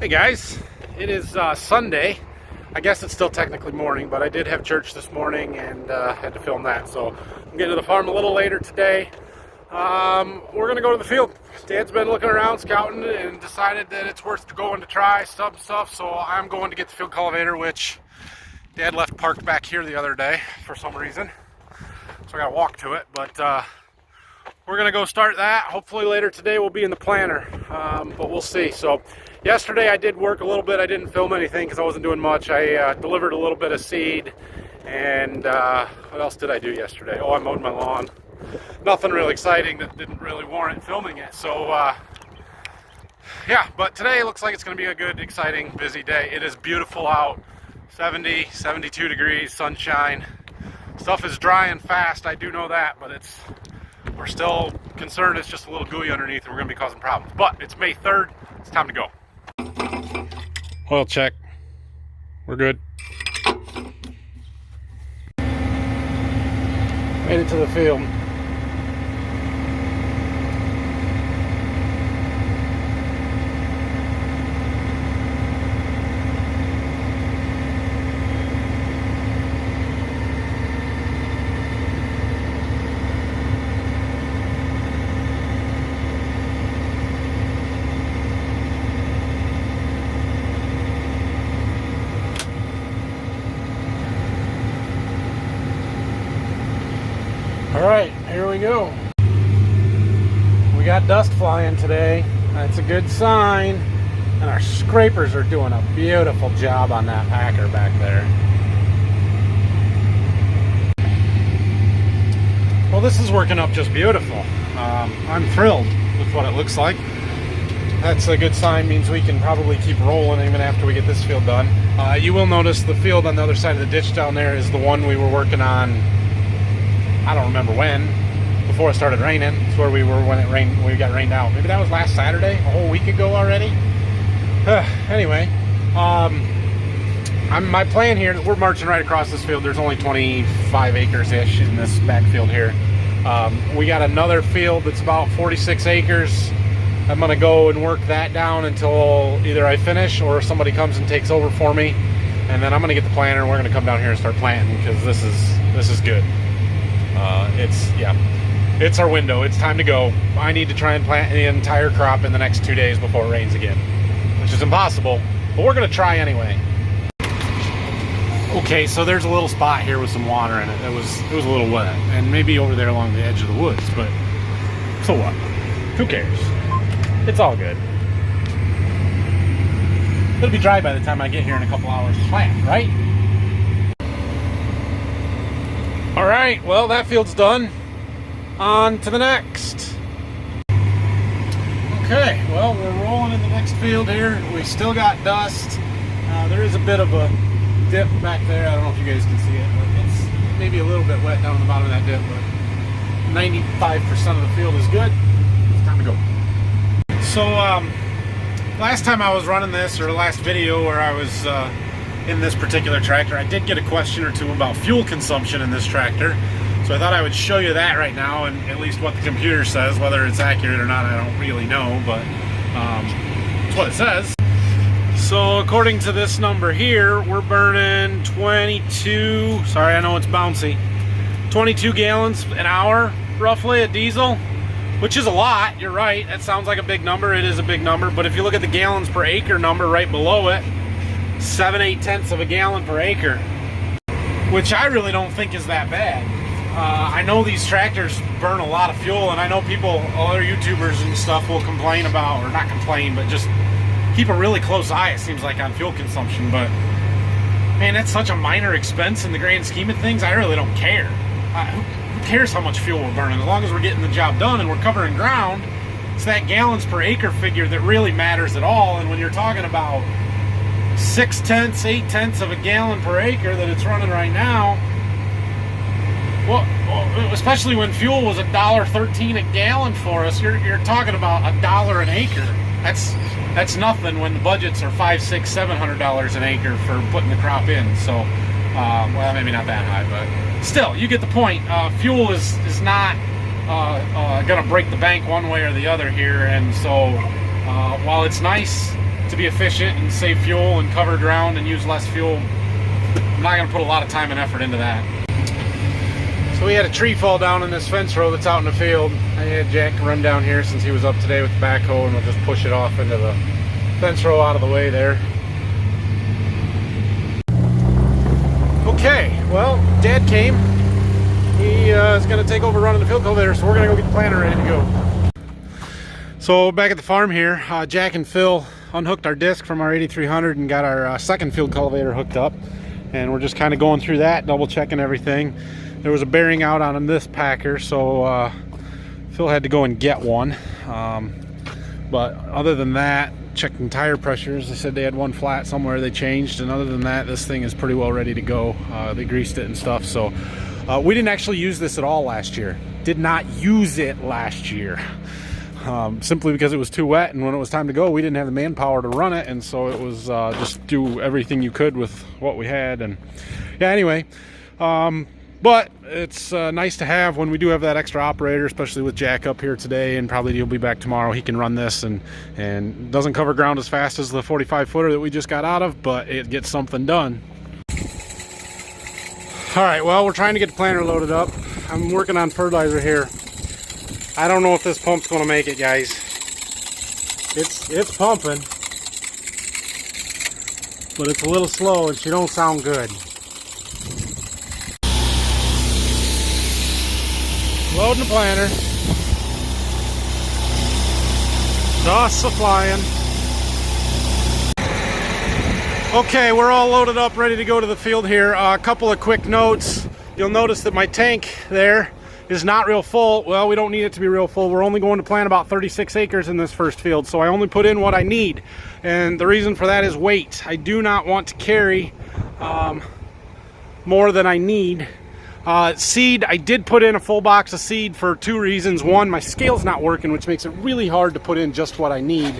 Hey guys, it is Sunday. I guess it's still technically morning, but I did have church this morning and had to film that. So I'm getting to the farm a little later today. We're gonna go to the field. Dad's been looking around, scouting, and decided that it's worth going to try some stuff. So I'm going to get the field cultivator, which Dad left parked back here the other day for some reason. So I gotta walk to it, but we're gonna go start that. Hopefully later today we'll be in the planter, but we'll see. So yesterday I did work a little bit. I didn't film anything because I wasn't doing much. I delivered a little bit of seed, and what else did I do yesterday? Oh, I mowed my lawn. Nothing really exciting that didn't really warrant filming it. So yeah, but today looks like it's gonna be a good, exciting, busy day. It is beautiful out, 70, 72 degrees, sunshine. Stuff is drying fast, I do know that, but we're still concerned it's just a little gooey underneath and we're going to be causing problems. But it's May 3rd, it's time to go. Oil check. We're good. Made it to the field. Alright, here we go. We got dust flying today. That's a good sign. And our scrapers are doing a beautiful job on that packer back there. Well, this is working up just beautiful. I'm thrilled with what it looks like. That's a good sign, means we can probably keep rolling even after we get this field done. You will notice the field on the other side of the ditch down there is the one we were working on, I don't remember when, before it started raining. It's where we were when it rained, when we got rained out. Maybe that was last Saturday, a whole week ago already. Anyway, my plan here, we're marching right across this field. There's only 25 acres-ish in this backfield here. We got another field that's about 46 acres. I'm gonna go and work that down until either I finish or somebody comes and takes over for me. And then I'm gonna get the planter and we're gonna come down here and start planting, because this is good. It's our window. It's time to go. I need to try and plant the entire crop in the next 2 days before it rains again, which is impossible, but we're gonna try anyway. Okay, so there's a little spot here with some water in it. It was a little wet, and maybe over there along the edge of the woods, but so what? Who cares? It's all good. It'll be dry by the time I get here in a couple hours to plant, right? All right, well, that field's done. On to the next. Okay, well, we're rolling in the next field here. We still got dust. There is a bit of a dip back there. I don't know if you guys can see it, but it's maybe a little bit wet down the bottom of that dip, but 95% of the field is good. It's time to go. So, last time I was running this, or the last video where I was in this particular tractor, I did get a question or two about fuel consumption in this tractor. So I thought I would show you that right now, and at least what the computer says. Whether it's accurate or not, I don't really know, but it's what it says. So according to this number here, we're burning 22, sorry, I know it's bouncy, 22 gallons an hour, roughly, of diesel, which is a lot. You're right, that sounds like a big number. It is a big number, but if you look at the gallons per acre number right below it, 7/8 of a gallon per acre, which I really don't think is that bad. I know these tractors burn a lot of fuel, and I know people, other YouTubers and stuff, will complain about, or not complain, but just keep a really close eye, it seems like, on fuel consumption. But man, that's such a minor expense in the grand scheme of things. I really don't care. Who cares how much fuel we're burning? As long as we're getting the job done and we're covering ground, it's that gallons per acre figure that really matters at all. And when you're talking about 6/10, 8/10 of a gallon per acre that it's running right now, well, especially when fuel was $1.13 a gallon for us, you're talking about $1 an acre. That's nothing when the budgets are $500, $600, $700 an acre for putting the crop in. So, well, maybe not that high, but still, you get the point. Fuel is not going to break the bank one way or the other here, and so while it's nice to be efficient and save fuel and cover ground and use less fuel, I'm not going to put a lot of time and effort into that. So we had a tree fall down in this fence row that's out in the field. I had Jack run down here since he was up today with the backhoe, and we'll just push it off into the fence row out of the way there. Okay, well, Dad came. He is going to take over running the field cultivator, so we're going to go get the planter ready to go. So back at the farm here, Jack and Phil unhooked our disc from our 8300 and got our second field cultivator hooked up. And we're just kind of going through that, double checking everything. There was a bearing out on this packer, so Phil had to go and get one. But other than that, checking tire pressures, they said they had one flat somewhere they changed, and other than that, this thing is pretty well ready to go. They greased it and stuff, so we didn't actually use this at all last year. Did not use it last year. Simply because it was too wet, and when it was time to go, we didn't have the manpower to run it, and so it was just do everything you could with what we had. And yeah, anyway, but it's nice to have when we do have that extra operator, especially with Jack up here today, and probably he'll be back tomorrow. He can run this, and doesn't cover ground as fast as the 45 footer that we just got out of, but it gets something done. All right, well, we're trying to get the planter loaded up. I'm working on fertilizer here. I don't know if this pump's gonna make it, guys. It's pumping, but it's a little slow and she don't sound good. Loading the planter. Dust a-flying. Okay, we're all loaded up, ready to go to the field here. A couple of quick notes. You'll notice that my tank there is not real full. Well, we don't need it to be real full. We're only going to plant about 36 acres in this first field, so I only put in what I need. And the reason for that is weight. I do not want to carry more than I need. Seed, I did put in a full box of seed for two reasons. One, my scale's not working, which makes it really hard to put in just what I need.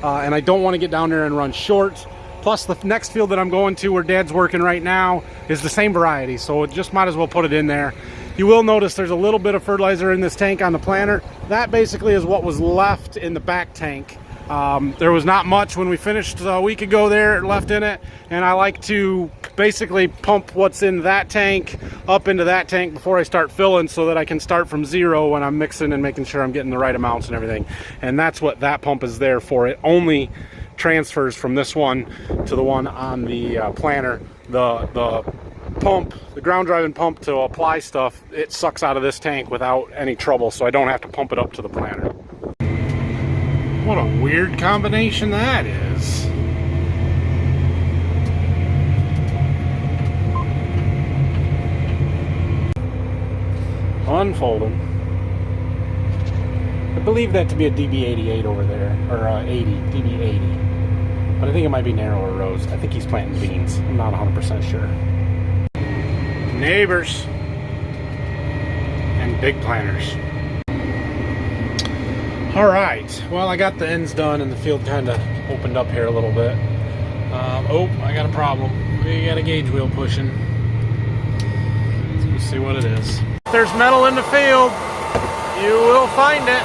And I don't want to get down there and run short. Plus, the next field that I'm going to, where Dad's working right now, is the same variety, so it just might as well put it in there. You will notice there's a little bit of fertilizer in this tank on the planter. That basically is what was left in the back tank. There was not much when we finished a week ago there left in it, and I like to basically pump what's in that tank up into that tank before I start filling, so that I can start from zero when I'm mixing and making sure I'm getting the right amounts and everything. And that's what that pump is there for. It only transfers from this one to the one on the planter. The pump, the ground driving pump to apply stuff, it sucks out of this tank without any trouble, so I don't have to pump it up to the planter. What a weird combination that is. Unfolding. I believe that to be a DB88 over there, or 80, DB80. But I think it might be narrower rows. I think he's planting beans. I'm not 100% sure. Neighbors and big planters. All right, well, I got the ends done and the field kind of opened up here a little bit. Oh, I got a problem. We got a gauge wheel pushing. Let's see what it is. If there's metal in the field, you will find it.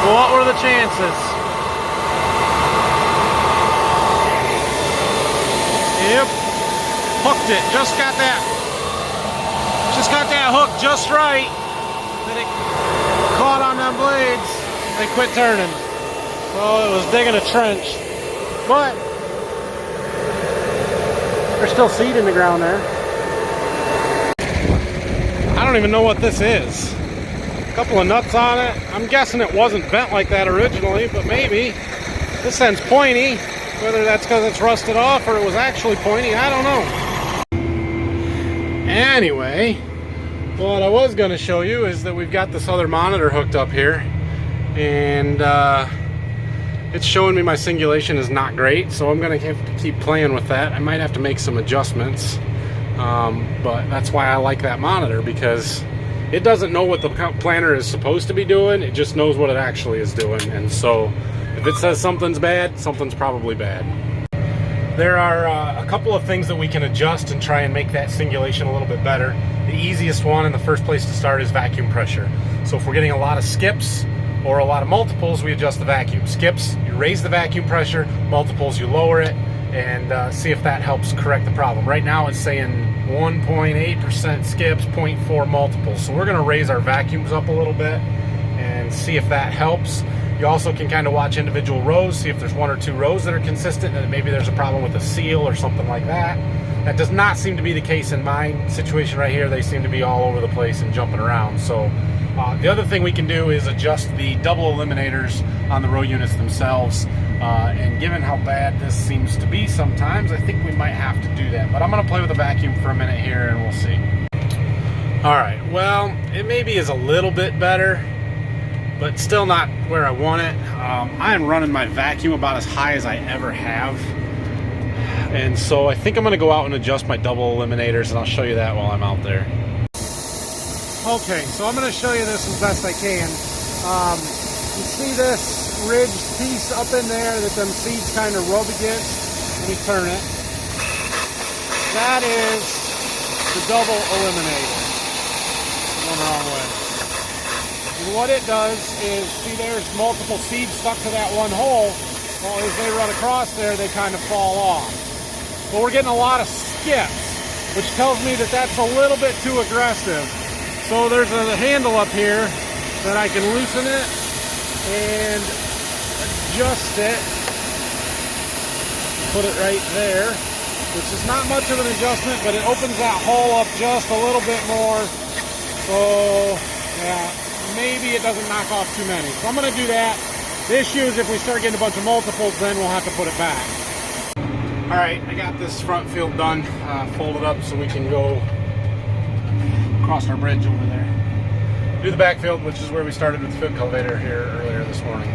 What were the chances? Yep. Hooked it, just got that hook just right. Then it caught on them blades, they quit turning. So it was digging a trench. But there's still seed in the ground there. I don't even know what this is. A couple of nuts on it. I'm guessing it wasn't bent like that originally, but maybe. This end's pointy. Whether that's because it's rusted off or it was actually pointy, I don't know. Anyway, what I was going to show you is that we've got this other monitor hooked up here, and it's showing me my singulation is not great, so I'm going to have to keep playing with that. I might have to make some adjustments, but that's why I like that monitor, because it doesn't know what the planner is supposed to be doing, it just knows what it actually is doing. And so if it says something's bad, something's probably bad. There are a couple of things that we can adjust and try and make that singulation a little bit better. The easiest one and the first place to start is vacuum pressure. So if we're getting a lot of skips or a lot of multiples, we adjust the vacuum. Skips, you raise the vacuum pressure. Multiples, you lower it, and see if that helps correct the problem. Right now it's saying 1.8% skips, 0.4 multiples. So we're gonna raise our vacuums up a little bit and see if that helps. You also can kind of watch individual rows, see if there's 1 or 2 rows that are consistent, and maybe there's a problem with the seal or something like that. That does not seem to be the case in my situation right here. They seem to be all over the place and jumping around. So the other thing we can do is adjust the double eliminators on the row units themselves. And given how bad this seems to be sometimes, I think we might have to do that. But I'm gonna play with the vacuum for a minute here and we'll see. All right, well, it maybe is a little bit better, but still not where I want it. I am running my vacuum about as high as I ever have. And so I think I'm gonna go out and adjust my double eliminators, and I'll show you that while I'm out there. Okay, so I'm gonna show you this as best I can. You see this ridged piece up in there that them seeds kind of rub against? Let me turn it. That is the double eliminator. Going the wrong way. And what it does is, see there's multiple seeds stuck to that one hole. Well, as they run across there, they kind of fall off. But we're getting a lot of skips, which tells me that that's a little bit too aggressive. So there's a handle up here that I can loosen it and adjust it. Put it right there, which is not much of an adjustment, but it opens that hole up just a little bit more. So yeah, maybe it doesn't knock off too many. So I'm gonna do that. The issue is if we start getting a bunch of multiples, then we'll have to put it back. All right, I got this front field done, folded up so we can go across our bridge over there. Do the back field, which is where we started with the field cultivator here earlier this morning.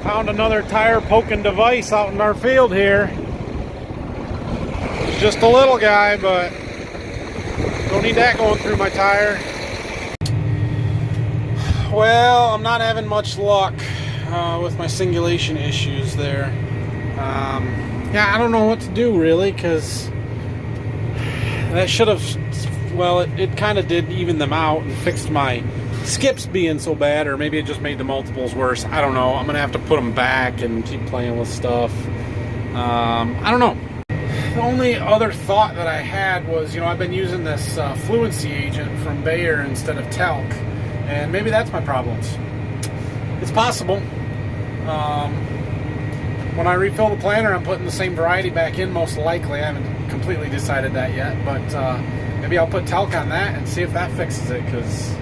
Found another tire poking device out in our field here. It's just a little guy, but don't need that going through my tire. Well, I'm not having much luck with my singulation issues there. Yeah, I don't know what to do really, because that should have, well, it kind of did even them out and fixed my skips being so bad, or maybe it just made the multiples worse. I don't know. I'm gonna have to put them back and keep playing with stuff. I don't know. The only other thought that I had was, you know, I've been using this fluency agent from Bayer instead of talc, and maybe that's my problems. It's possible. When I refill the planter, I'm putting the same variety back in, most likely. I haven't completely decided that yet, but maybe I'll put talc on that and see if that fixes it, because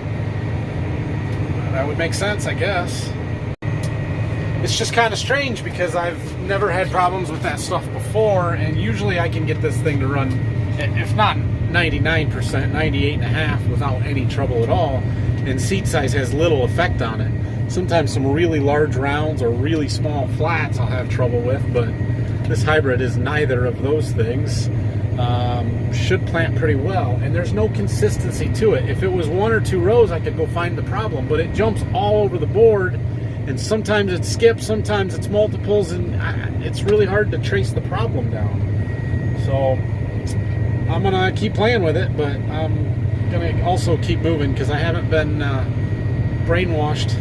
that would make sense, I guess. It's just kind of strange because I've never had problems with that stuff before, and usually I can get this thing to run, if not 99%, 98.5% without any trouble at all, and seed size has little effect on it. Sometimes some really large rounds or really small flats I'll have trouble with, but this hybrid is neither of those things. Should plant pretty well, and there's no consistency to it. If it was 1 or 2 rows, I could go find the problem, but it jumps all over the board, and sometimes it skips, sometimes it's multiples, and it's really hard to trace the problem down. So I'm gonna keep playing with it, but I'm gonna also keep moving because I haven't been brainwashed,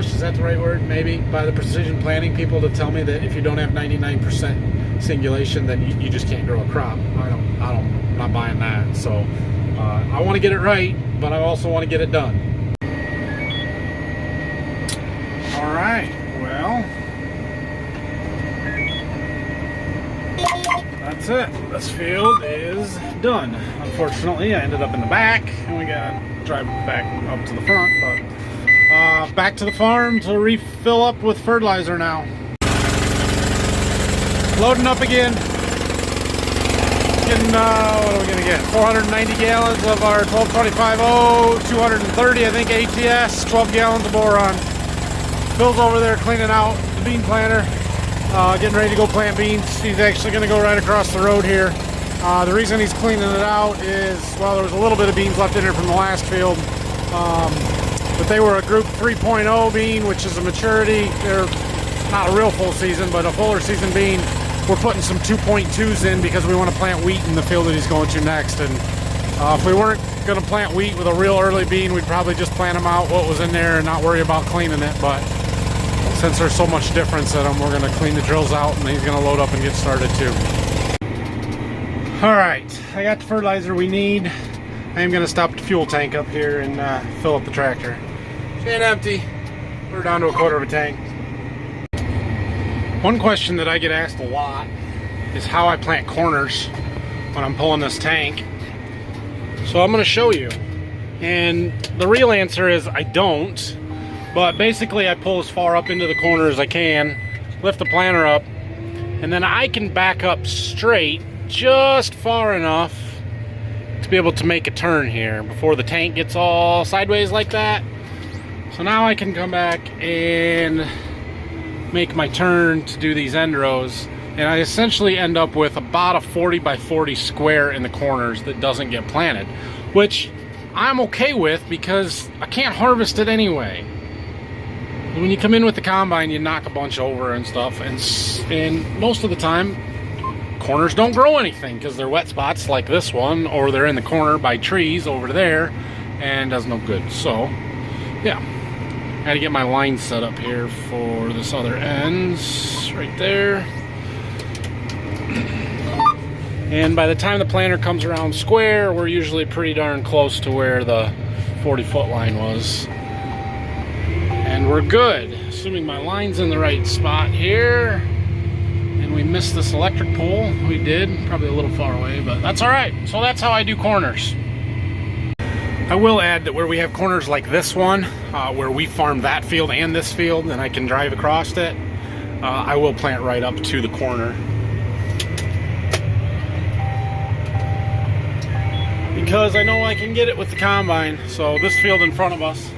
is that the right word? Maybe, by the precision planting people to tell me that if you don't have 99% singulation, then you just can't grow a crop. I'm not buying that. So I want to get it right, but I also want to get it done. All right, well, that's it. This field is done. Unfortunately, I ended up in the back, and we got to drive back up to the front, but back to the farm to refill up with fertilizer now. Loading up again. Getting, what are we gonna get? 490 gallons of our 1225O, 230 I think ATS, 12 gallons of boron. Phil's over there cleaning out the bean planter, getting ready to go plant beans. He's actually gonna go right across the road here. The reason he's cleaning it out is, well, there was a little bit of beans left in here from the last field. But they were a group 3.0 bean, which is a maturity. They're not a real full season, but a fuller season bean. We're putting some 2.2s in because we want to plant wheat in the field that he's going to next. And If we weren't going to plant wheat with a real early bean, we'd probably just plant them out what was in there and not worry about cleaning it. But since there's so much difference in them, we're going to clean the drills out, and he's going to load up and get started too. All right, I got the fertilizer we need. I am going to stop the fuel tank up here and fill up the tractor. It's ain't empty. We're down to a quarter of a tank. One question that I get asked a lot is how I plant corners when I'm pulling this tank. So I'm going to show you. And the real answer is I don't. But basically I pull as far up into the corner as I can, lift the planter up, and then I can back up straight just far enough to be able to make a turn here before the tank gets all sideways like that. So now I can come back and make my turn to do these end rows, and I essentially end up with about a 40 by 40 square in the corners that doesn't get planted, which I'm okay with because I can't harvest it anyway. When you come in with the combine, you knock a bunch over and stuff, and most of the time corners don't grow anything because they're wet spots like this one, or they're in the corner by trees over there, and does no good. So yeah, I had to get my line set up here for this other end right there. And by the time the planter comes around square, we're usually pretty darn close to where the 40-foot line was. And we're good, assuming my line's in the right spot here. And we missed this electric pole. We did, probably a little far away, but that's all right. So that's how I do corners. I will add that where we have corners like this one, where we farm that field and this field, and I can drive across it, I will plant right up to the corner. Because I know I can get it with the combine. So this field in front of us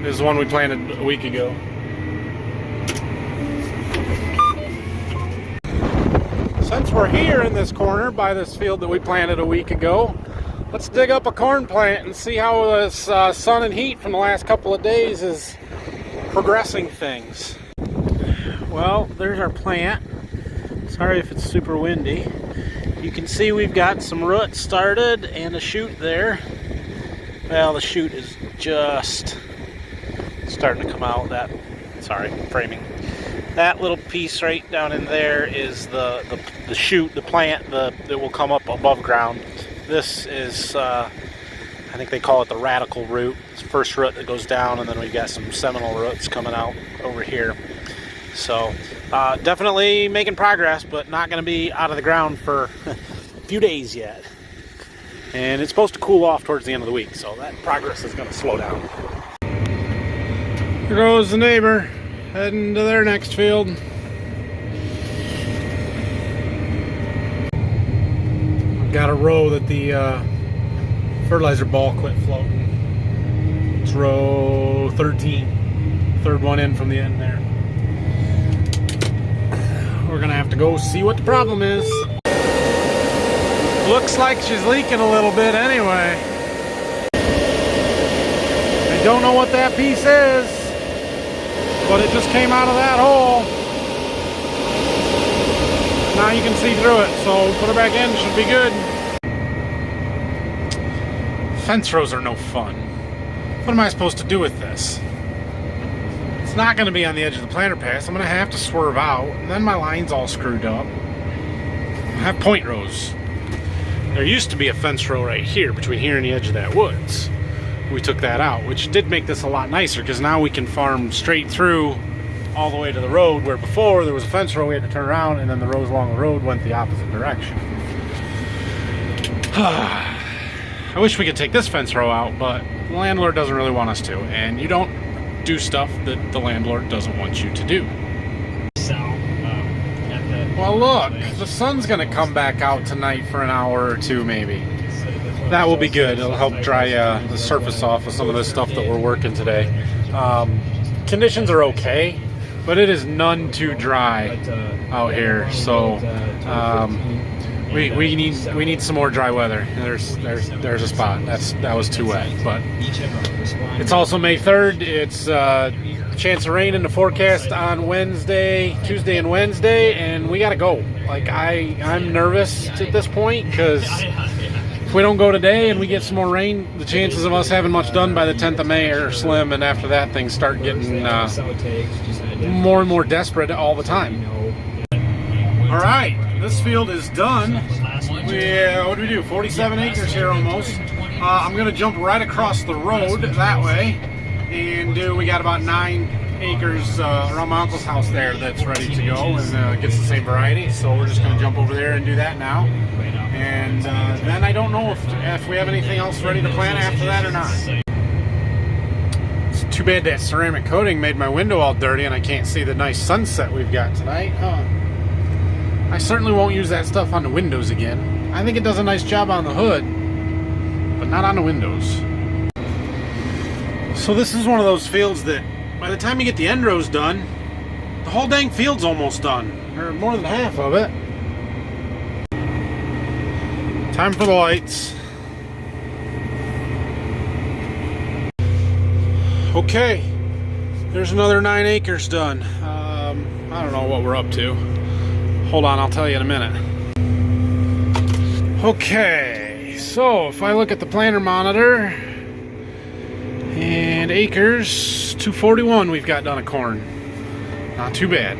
is the one we planted a week ago. Since we're here in this corner by this field that we planted a week ago, let's dig up a corn plant and see how this sun and heat from the last couple of days is progressing things. Well, there's our plant. Sorry if it's super windy. You can see we've got some roots started and a shoot there. Well, the shoot is just starting to come out. Framing. That little piece right down in there is the shoot, the plant that will come up above ground. This is, I think they call it the radical root. It's the first root that goes down, and then we've got some seminal roots coming out over here. So definitely making progress, but not going to be out of the ground for a few days yet. And it's supposed to cool off towards the end of the week, so that progress is going to slow down. Here goes the neighbor, heading to their next field. I've got a row that the fertilizer ball quit floating. It's row 13, third one in from the end there. We're gonna have to go see what the problem is. Looks like she's leaking a little bit anyway. I don't know what that piece is, but it just came out of that hole. Now you can see through it, so put her back in, should be good. Fence rows are no fun. What am I supposed to do with this? It's not going to be on the edge of the planter pass. I'm going to have to swerve out, and then my line's all screwed up. I have point rows. There used to be a fence row right here, between here and the edge of that woods. We took that out, which did make this a lot nicer, because now we can farm straight through all the way to the road, where before there was a fence row we had to turn around, and then the rows along the road went the opposite direction. I wish we could take this fence row out, but the landlord doesn't really want us to, and you don't do stuff that the landlord doesn't want you to do. Well, look, the sun's gonna come back out tonight for an hour or two maybe. That will be good. It'll help dry the surface off of some of the stuff that we're working today. Conditions are okay, but it is none too dry out here, so we need some more dry weather. There's a spot that was too wet, but it's also May 3rd. It's chance of rain in the forecast on Tuesday and Wednesday, and we gotta go. Like I'm nervous at this point because If we don't go today and we get some more rain, the chances of us having much done by the 10th of May are slim, and after that things start getting more and more desperate all the time. All right, this field is done. What do we do? 47 acres here almost. I'm gonna jump right across the road that way, and we got about 9 acres around my uncle's house there that's ready to go and gets the same variety. So we're just gonna jump over there and do that now. And then I don't know if we have anything else ready to plant after that or not. It's too bad that ceramic coating made my window all dirty and I can't see the nice sunset we've got tonight. I certainly won't use that stuff on the windows again. I think it does a nice job on the hood, but not on the windows. So this is one of those fields that by the time you get the end rows done, the whole dang field's almost done, or more than half of it. Time for the lights. Okay, there's another 9 acres done. I don't know what we're up to. Hold on, I'll tell you in a minute. Okay, so if I look at the planter monitor, and acres, 241 we've got done of corn. Not too bad.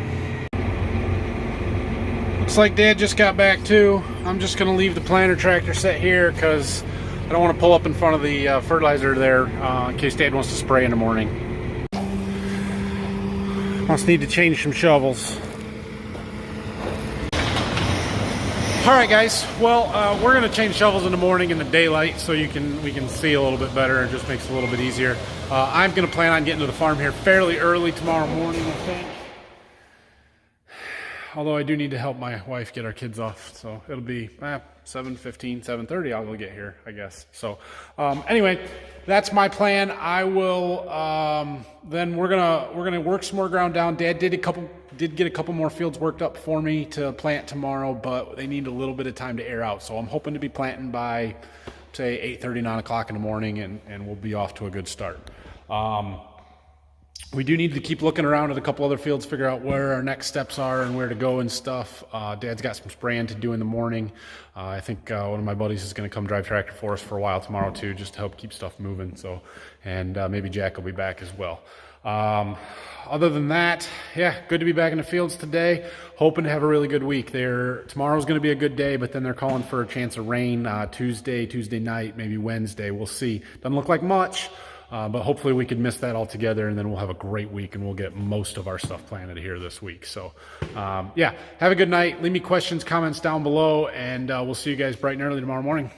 Looks like Dad just got back too. I'm just gonna leave the planter tractor set here because I don't want to pull up in front of the fertilizer there in case Dad wants to spray in the morning. Must need to change some shovels. Alright guys, well we're going to change shovels in the morning in the daylight so we can see a little bit better. It just makes it a little bit easier. I'm going to plan on getting to the farm here fairly early tomorrow morning, I think. Although I do need to help my wife get our kids off, so it'll be 7:15, 7:30 I'll get here, I guess. So anyway, that's my plan. I will then we're gonna work some more ground down. Dad did get a couple more fields worked up for me to plant tomorrow, but they need a little bit of time to air out. So I'm hoping to be planting by say 8:30, 9 o'clock in the morning, and we'll be off to a good start. We do need to keep looking around at a couple other fields, figure out where our next steps are and where to go and stuff. Dad's got some spraying to do in the morning. I think one of my buddies is going to come drive tractor for us for a while tomorrow too, just to help keep stuff moving. So, and maybe Jack will be back as well. Other than that, yeah, good to be back in the fields today. Hoping to have a really good week. Tomorrow's going to be a good day, but then they're calling for a chance of rain Tuesday night, maybe Wednesday. We'll see. Doesn't look like much. But hopefully we could miss that altogether, and then we'll have a great week and we'll get most of our stuff planted here this week. So yeah, have a good night. Leave me questions, comments down below, and we'll see you guys bright and early tomorrow morning.